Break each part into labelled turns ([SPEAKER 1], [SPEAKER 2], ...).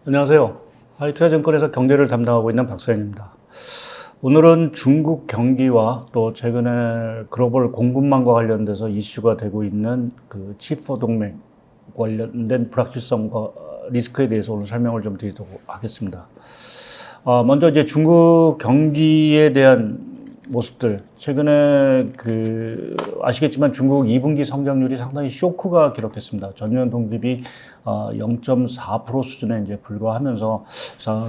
[SPEAKER 1] 안녕하세요. 하이투자증권에서 경제를 담당하고 있는 박사현입니다. 오늘은 중국 경기와 또 최근에 글로벌 공급망과 관련돼서 이슈가 되고 있는 그 칩4 동맹 관련된 불확실성과 리스크에 대해서 오늘 설명을 좀 드리도록 하겠습니다. 먼저 이제 중국 경기에 대한 모습들. 최근에 아시겠지만 중국 2분기 성장률이 상당히 쇼크가 기록됐습니다. 전년 동기비 0.4% 수준에 이제 불과하면서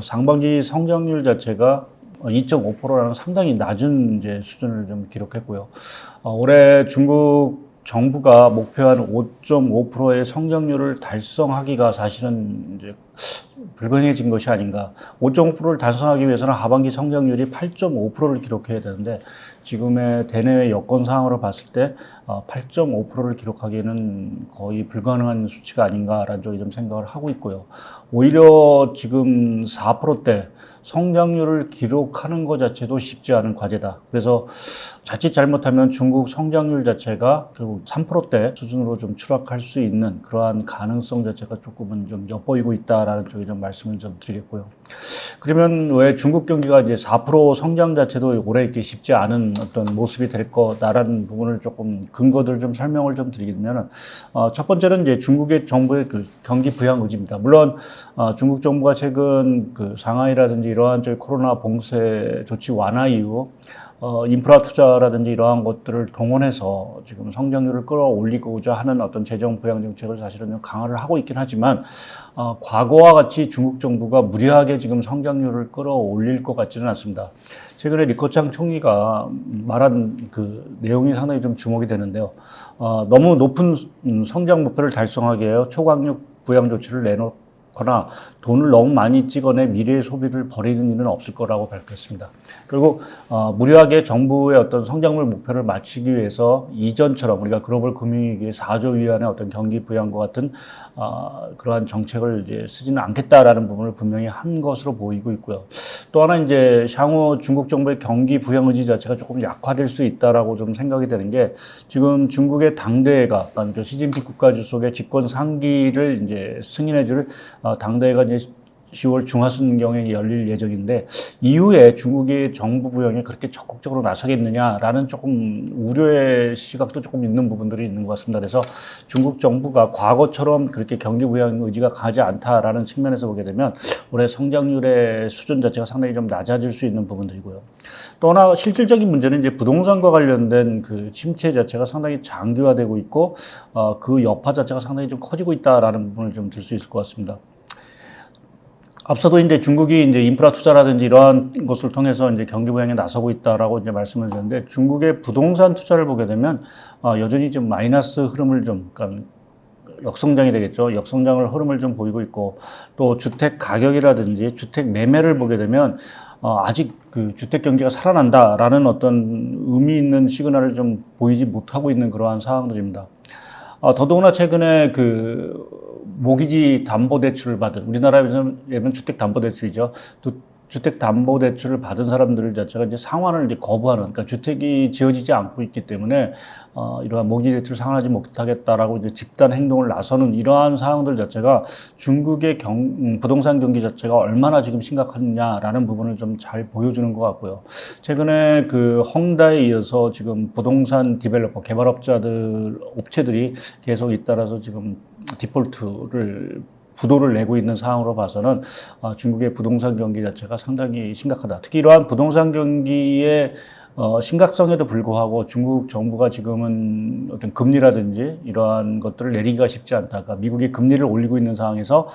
[SPEAKER 1] 상반기 성장률 자체가 2.5%라는 상당히 낮은 이제 수준을 좀 기록했고요. 올해 중국 정부가 목표한 5.5%의 성장률을 달성하기가 사실은 이제 불가능해진 것이 아닌가. 5.5%를 달성하기 위해서는 하반기 성장률이 8.5%를 기록해야 되는데 지금의 대내외 여건 상황으로 봤을 때 8.5%를 기록하기에는 거의 불가능한 수치가 아닌가라는 쪽에 좀 생각을 하고 있고요. 오히려 지금 4%대 성장률을 기록하는 것 자체도 쉽지 않은 과제다. 그래서 자칫 잘못하면 중국 성장률 자체가 결국 3%대 수준으로 좀 추락할 수 있는 그러한 가능성 자체가 조금은 좀 엿보이고 있다라는 쪽에 좀 말씀을 좀 드리겠고요. 그러면 왜 중국 경기가 이제 4% 성장 자체도 올해 이렇게 쉽지 않은 어떤 모습이 될 거다라는 부분을 조금 근거들 좀 설명을 좀 드리면 첫 번째는 이제 중국의 정부의 그 경기 부양 의지입니다. 물론 중국 정부가 최근 그 상하이라든지 이러한 저희 코로나 봉쇄 조치 완화 이후 인프라 투자라든지 이러한 것들을 동원해서 지금 성장률을 끌어올리고자 하는 어떤 재정 부양 정책을 사실은 강화를 하고 있긴 하지만 과거와 같이 중국 정부가 무리하게 지금 성장률을 끌어올릴 것 같지는 않습니다. 최근에 리커창 총리가 말한 그 내용이 상당히 좀 주목이 되는데요. 너무 높은 성장 목표를 달성하기 위해 초강력 부양 조치를 내놓거나 돈을 너무 많이 찍어내 미래의 소비를 벌이는 일은 없을 거라고 밝혔습니다. 그리고 무리하게 정부의 어떤 성장률 목표를 맞추기 위해서 이전처럼 우리가 글로벌 금융위기의 4조 위안의 어떤 경기 부양과 같은 그러한 정책을 이제 쓰지는 않겠다라는 부분을 분명히 한 것으로 보이고 있고요. 또 하나 이제 향후 중국 정부의 경기 부양 의지 자체가 조금 약화될 수 있다라고 좀 생각이 되는 게 지금 중국의 당대회가 시진핑 국가 주석의 집권 상기를 이제 승인해줄 당대회가 이제 10월 중하순경에 열릴 예정인데 이후에 중국의 정부 부양에 그렇게 적극적으로 나서겠느냐라는 조금 우려의 시각도 조금 있는 부분들이 있는 것 같습니다. 그래서 중국 정부가 과거처럼 그렇게 경기 부양 의지가 강하지 않다라는 측면에서 보게 되면 올해 성장률의 수준 자체가 상당히 좀 낮아질 수 있는 부분들이고요. 또 하나 실질적인 문제는 이제 부동산과 관련된 그 침체 자체가 상당히 장기화되고 있고 그 여파 자체가 상당히 좀 커지고 있다라는 부분을 좀 들 수 있을 것 같습니다. 앞서도 이제 중국이 이제 인프라 투자라든지 이러한 것을 통해서 이제 경기 부양에 나서고 있다라고 이제 말씀을 드렸는데 중국의 부동산 투자를 보게 되면 여전히 좀 마이너스 흐름을 좀, 그러니까 역성장이 되겠죠. 역성장을 흐름을 좀 보이고 있고 또 주택 가격이라든지 주택 매매를 보게 되면 아직 그 주택 경기가 살아난다라는 어떤 의미 있는 시그널을 좀 보이지 못하고 있는 그러한 상황들입니다. 더더구나 최근에 그 모기지 담보 대출을 받은 우리나라에서는 주택 담보 대출이죠. 주택 담보 대출을 받은 사람들 자체가 이제 상환을 이제 거부하는, 그러니까 주택이 지어지지 않고 있기 때문에 이러한 모기지 대출 상환하지 못하겠다라고 이제 집단 행동을 나서는 이러한 상황들 자체가 중국의 부동산 경기 자체가 얼마나 지금 심각하냐라는 부분을 좀 잘 보여주는 것 같고요. 최근에 그 헝다에 이어서 지금 부동산 디벨로퍼 개발업자들 업체들이 계속 잇따라서 지금 디폴트를 부도를 내고 있는 상황으로 봐서는 중국의 부동산 경기 자체가 상당히 심각하다. 특히 이러한 부동산 경기의 심각성에도 불구하고 중국 정부가 지금은 어떤 금리라든지 이러한 것들을 내리기가 쉽지 않다. 그러니까 미국이 금리를 올리고 있는 상황에서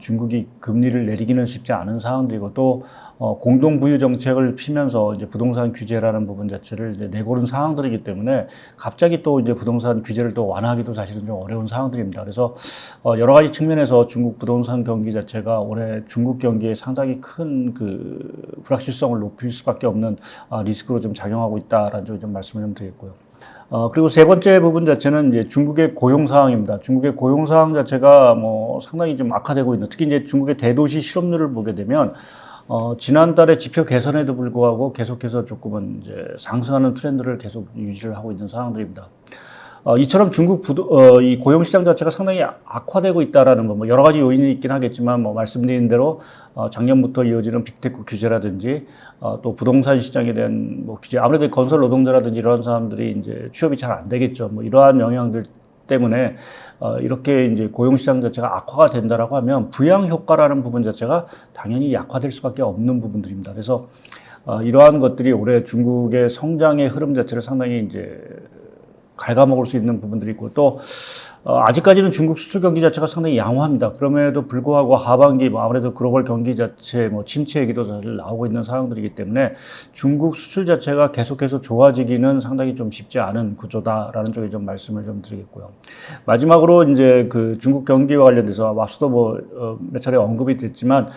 [SPEAKER 1] 중국이 금리를 내리기는 쉽지 않은 상황들이고 또 공동 부유 정책을 피면서 이제 부동산 규제라는 부분 자체를 이제 내고른 상황들이기 때문에 갑자기 또 이제 부동산 규제를 또 완화하기도 사실은 좀 어려운 상황들입니다. 그래서 여러 가지 측면에서 중국 부동산 경기 자체가 올해 중국 경기에 상당히 큰 그 불확실성을 높일 수밖에 없는 리스크로 좀 작용하고 있다라는 점을 좀 말씀을 좀 드리겠고요. 그리고 세 번째 부분 자체는 이제 중국의 고용 상황입니다. 중국의 고용 상황 자체가 뭐 상당히 좀 악화되고 있는, 특히 이제 중국의 대도시 실업률을 보게 되면 지난달에 지표 개선에도 불구하고 계속해서 조금은 이제 상승하는 트렌드를 계속 유지를 하고 있는 상황들입니다. 이처럼 중국 이 고용시장 자체가 상당히 악화되고 있다라는 거, 뭐 여러 가지 요인이 있긴 하겠지만, 뭐 말씀드린 대로 작년부터 이어지는 빅테크 규제라든지, 또 부동산 시장에 대한 뭐 규제, 아무래도 건설 노동자라든지 이런 사람들이 이제 취업이 잘 안 되겠죠. 뭐 이러한 영향들 때문에 이렇게 이제 고용시장 자체가 악화가 된다라고 하면 부양 효과라는 부분 자체가 당연히 약화될 수밖에 없는 부분들입니다. 그래서 이러한 것들이 올해 중국의 성장의 흐름 자체를 상당히 이제 갉아먹을 수 있는 부분들이 있고 또 아직까지는 중국 수출 경기 자체가 상당히 양호합니다. 그럼에도 불구하고 하반기 뭐 아무래도 글로벌 경기 자체 뭐 침체 얘기도 사실 나오고 있는 상황들이기 때문에 중국 수출 자체가 계속해서 좋아지기는 상당히 좀 쉽지 않은 구조다라는 쪽에 좀 말씀을 좀 드리겠고요. 마지막으로 이제 그 중국 경기와 관련돼서 앞서도 뭐 몇 차례 언급이 됐지만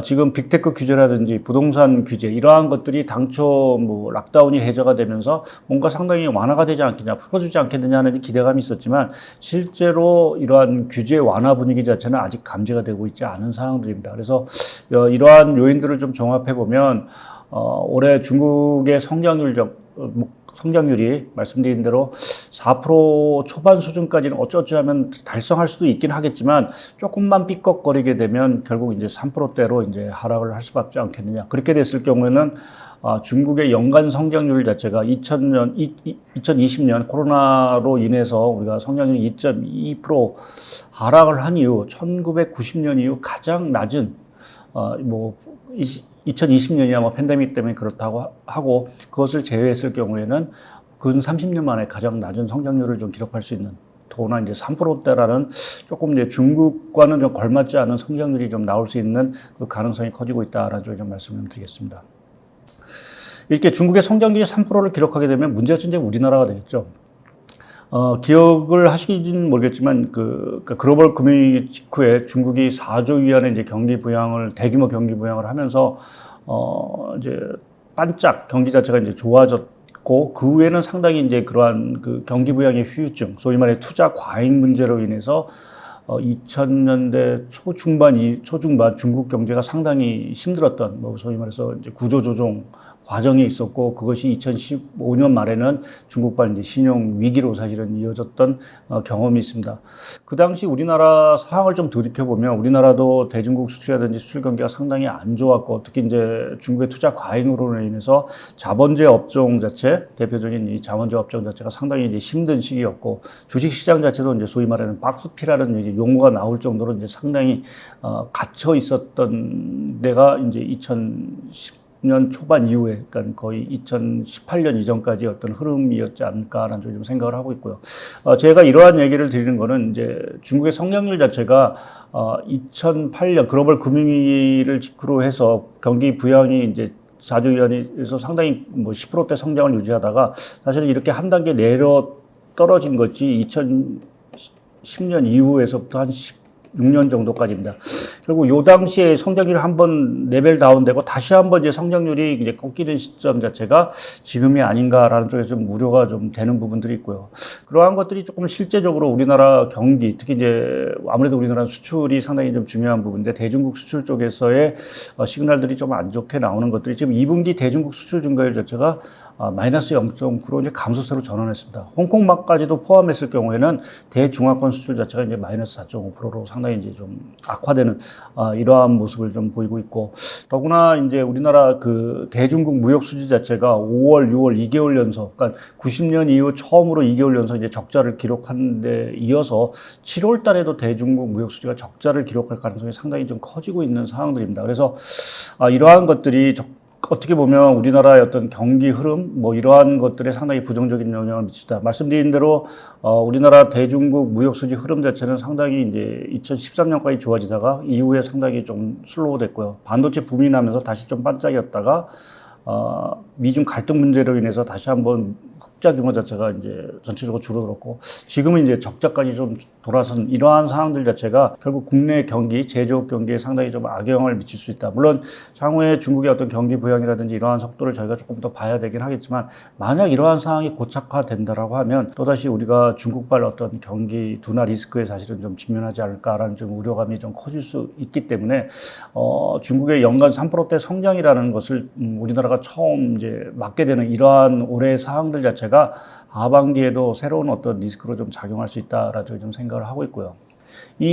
[SPEAKER 1] 지금 빅테크 규제라든지 부동산 규제 이러한 것들이 당초 뭐 락다운이 해제가 되면서 뭔가 상당히 완화가 되지 않겠냐, 풀어주지 않겠느냐는 기대감이 있었지만 실제로 이러한 규제 완화 분위기 자체는 아직 감지가 되고 있지 않은 상황들입니다. 그래서 이러한 요인들을 좀 종합해 보면 올해 중국의 성장률이 말씀드린 대로 4% 초반 수준까지는 어쩌면 달성할 수도 있긴 하겠지만 조금만 삐걱거리게 되면 결국 이제 3%대로 이제 하락을 할 수밖에 않겠느냐. 그렇게 됐을 경우에는 중국의 연간 성장률 자체가 2020년 코로나로 인해서 우리가 성장률이 2.2% 하락을 한 이후 1990년 이후 가장 낮은 뭐 2020년이야 뭐 팬데믹 때문에 그렇다고 하고 그것을 제외했을 경우에는 근 30년 만에 가장 낮은 성장률을 좀 기록할 수 있는 더구나 이제 3%대라는 조금 이제 중국과는 좀 걸맞지 않은 성장률이 좀 나올 수 있는 그 가능성이 커지고 있다라는 쪽에 좀 말씀을 드리겠습니다. 이렇게 중국의 성장률이 3%를 기록하게 되면 문제가 진짜 우리나라가 되겠죠. 기억을 하시긴지는 모르겠지만, 글로벌 금융위기 직후에 중국이 4조 위안의 이제 대규모 경기 부양을 하면서, 이제 반짝 경기 자체가 이제 좋아졌고, 그 후에는 상당히 이제 그러한 그 경기 부양의 후유증, 소위 말해 투자 과잉 문제로 인해서 2000년대 초중반 중국 경제가 상당히 힘들었던, 뭐 소위 말해서 이제 구조조정 과정이 있었고 그것이 2015년 말에는 중국발 이제 신용 위기로 사실은 이어졌던 경험이 있습니다. 그 당시 우리나라 상황을 좀 돌이켜보면 우리나라도 대중국 수출이라든지 수출 경기가 상당히 안 좋았고 특히 이제 중국의 투자 과잉으로 인해서 자본재 업종 자체 대표적인 이 자본재 업종 자체가 상당히 이제 힘든 시기였고 주식 시장 자체도 이제 소위 말하는 박스피라는 이제 용어가 나올 정도로 이제 상당히 갇혀 있었던 데가 이제 2010년 초반 이후에, 그러니까 거의 2018년 이전까지 어떤 흐름이었지 않을까라는 좀 생각을 하고 있고요. 제가 이러한 얘기를 드리는 거는 이제 중국의 성장률 자체가 2008년 글로벌 금융위기를 직후로 해서 경기 부양이 이제 4조 위안에서 상당히 뭐 10%대 성장을 유지하다가 사실은 이렇게 한 단계 내려 떨어진 것이 2010년 이후에서부터 한 6년 정도까지입니다. 결국 요 당시에 성장률이 한번 레벨 다운되고 다시 한번 이제 성장률이 이제 꺾이는 시점 자체가 지금이 아닌가라는 쪽에서 좀 우려가 좀 되는 부분들이 있고요. 그러한 것들이 조금 실제적으로 우리나라 경기, 특히 이제 아무래도 우리나라 수출이 상당히 좀 중요한 부분인데 대중국 수출 쪽에서의 시그널들이 좀 안 좋게 나오는 것들이 지금 2분기 대중국 수출 증가율 자체가 마이너스 0.9로 이제 감소세로 전환했습니다. 홍콩만까지도 포함했을 경우에는 대중화권 수출 자체가 이제 마이너스 4.5%로 상당히 이제 좀 악화되는 이러한 모습을 좀 보이고 있고 더구나 이제 우리나라 그 대중국 무역 수지 자체가 5월, 6월 2개월 연속, 그러니까 90년 이후 처음으로 2개월 연속 이제 적자를 기록한 데 이어서 7월 달에도 대중국 무역 수지가 적자를 기록할 가능성이 상당히 좀 커지고 있는 상황들입니다. 그래서 이러한 것들이 어떻게 보면 우리나라의 어떤 경기 흐름, 뭐 이러한 것들에 상당히 부정적인 영향을 미치다. 말씀드린 대로, 우리나라 대중국 무역수지 흐름 자체는 상당히 이제 2013년까지 좋아지다가 이후에 상당히 좀 슬로우 됐고요. 반도체 붐이 나면서 다시 좀 반짝이었다가, 미중 갈등 문제로 인해서 다시 한번 흑자 규모 자체가 이제 전체적으로 줄어들었고 지금은 이제 적자까지 좀 돌아선 이러한 상황들 자체가 결국 국내 경기, 제조업 경기에 상당히 좀 악영향을 미칠 수 있다. 물론 향후에 중국의 어떤 경기 부양이라든지 이러한 속도를 저희가 조금 더 봐야 되긴 하겠지만 만약 이러한 상황이 고착화된다라고 하면 또다시 우리가 중국발 어떤 경기 둔화 리스크에 사실은 좀 직면하지 않을까라는 좀 우려감이 좀 커질 수 있기 때문에 중국의 연간 3%대 성장이라는 것을 우리나라가 처음 이제 맞게 되는 이러한 올해의 상황들 자체가 하반기에도 새로운 어떤 리스크로 좀 작용할 수 있다라고 좀 생각을 하고 있고요.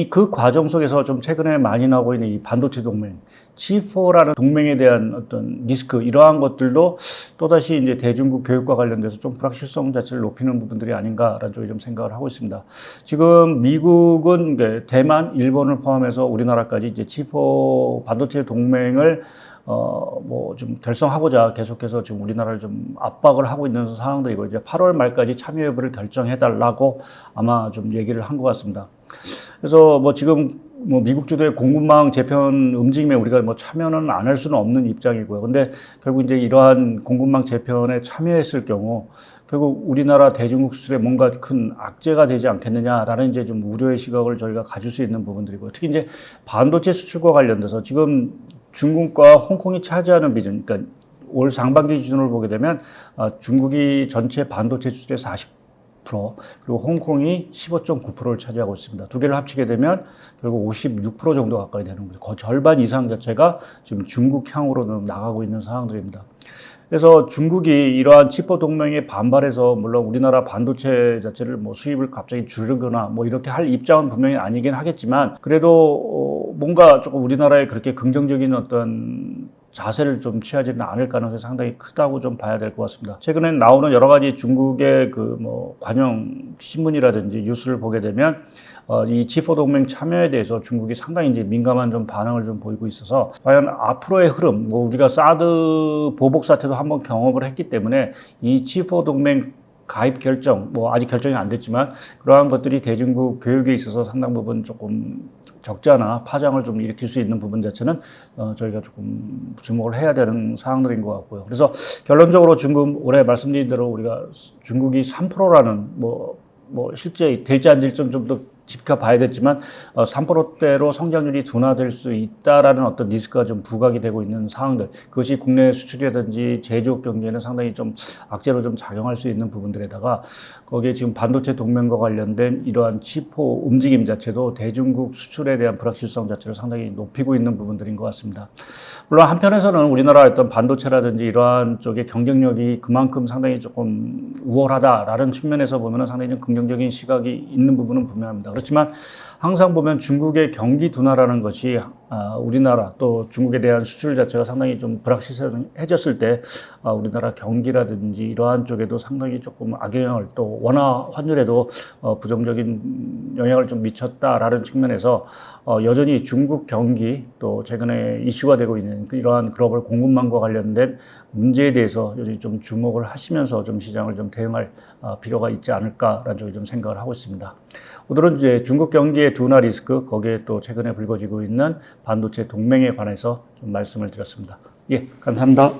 [SPEAKER 1] 그 과정 속에서 좀 최근에 많이 나오고 있는 이 반도체 동맹, G4라는 동맹에 대한 어떤 리스크, 이러한 것들도 또다시 이제 대중국 교육과 관련돼서 좀 불확실성 자체를 높이는 부분들이 아닌가라는 쪽에 좀 생각을 하고 있습니다. 지금 미국은 대만, 일본을 포함해서 우리나라까지 이제 G4 반도체 동맹을 뭐 좀 결성하고자 계속해서 지금 우리나라를 좀 압박을 하고 있는 상황들이고, 이제 8월 말까지 참여 여부를 결정해달라고 아마 좀 얘기를 한 것 같습니다. 그래서 뭐 지금 뭐 미국 주도의 공급망 재편 움직임에 우리가 뭐 참여는 안 할 수는 없는 입장이고요. 근데 결국 이제 이러한 공급망 재편에 참여했을 경우 결국 우리나라 대중국 수출에 뭔가 큰 악재가 되지 않겠느냐라는 이제 좀 우려의 시각을 저희가 가질 수 있는 부분들이고요. 특히 이제 반도체 수출과 관련돼서 지금 중국과 홍콩이 차지하는 비중, 그러니까 올 상반기 기준으로 보게 되면 중국이 전체 반도체 수출의 40%, 그리고 홍콩이 15.9%를 차지하고 있습니다. 두 개를 합치게 되면 결국 56% 정도 가까이 되는 거죠. 거의 절반 이상 자체가 지금 중국향으로 나가고 있는 상황들입니다. 그래서 중국이 이러한 치포 동맹에 반발해서 물론 우리나라 반도체 자체를 뭐 수입을 갑자기 줄이거나 뭐 이렇게 할 입장은 분명히 아니긴 하겠지만, 그래도 뭔가 조금 우리나라에 그렇게 긍정적인 어떤 자세를 좀 취하지는 않을 가능성이 상당히 크다고 좀 봐야 될 것 같습니다. 최근에 나오는 여러 가지 중국의 그 뭐 관영 신문이라든지 뉴스를 보게 되면 이 G4 동맹 참여에 대해서 중국이 상당히 이제 민감한 좀 반응을 좀 보이고 있어서, 과연 앞으로의 흐름, 뭐 우리가 사드 보복 사태도 한번 경험을 했기 때문에 이 G4 동맹 가입 결정, 뭐 아직 결정이 안 됐지만 그러한 것들이 대중국 교육에 있어서 상당 부분 조금 적자나 파장을 좀 일으킬 수 있는 부분 자체는 저희가 조금 주목을 해야 되는 사항들인 것 같고요. 그래서 결론적으로 중국, 올해 말씀드린 대로 우리가 중국이 3%라는 뭐 실제 될지 안 될지 좀 더 지켜봐야겠지만 3%대로 성장률이 둔화될 수 있다라는 어떤 리스크가 좀 부각이 되고 있는 상황들, 그것이 국내 수출이라든지 제조업 경기에는 상당히 좀 악재로 좀 작용할 수 있는 부분들에다가, 거기에 지금 반도체 동맹과 관련된 이러한 치포 움직임 자체도 대중국 수출에 대한 불확실성 자체를 상당히 높이고 있는 부분들인 것 같습니다. 물론 한편에서는 우리나라 어떤 반도체라든지 이러한 쪽의 경쟁력이 그만큼 상당히 조금 우월하다라는 측면에서 보면 상당히 좀 긍정적인 시각이 있는 부분은 분명합니다. 그렇지만 항상 보면 중국의 경기 둔화라는 것이 우리나라 또 중국에 대한 수출 자체가 상당히 좀 불확실해졌을 때 우리나라 경기라든지 이러한 쪽에도 상당히 조금 악영향을, 또 원화 환율에도 부정적인 영향을 좀 미쳤다라는 측면에서 여전히 중국 경기, 또 최근에 이슈가 되고 있는 이러한 글로벌 공급망과 관련된 문제에 대해서 여전히 좀 주목을 하시면서 좀 시장을 좀 대응할 필요가 있지 않을까라는 쪽에 좀 생각을 하고 있습니다. 오늘은 이제 중국 경기의 둔화 리스크, 거기에 또 최근에 불거지고 있는 반도체 동맹에 관해서 좀 말씀을 드렸습니다. 예, 감사합니다.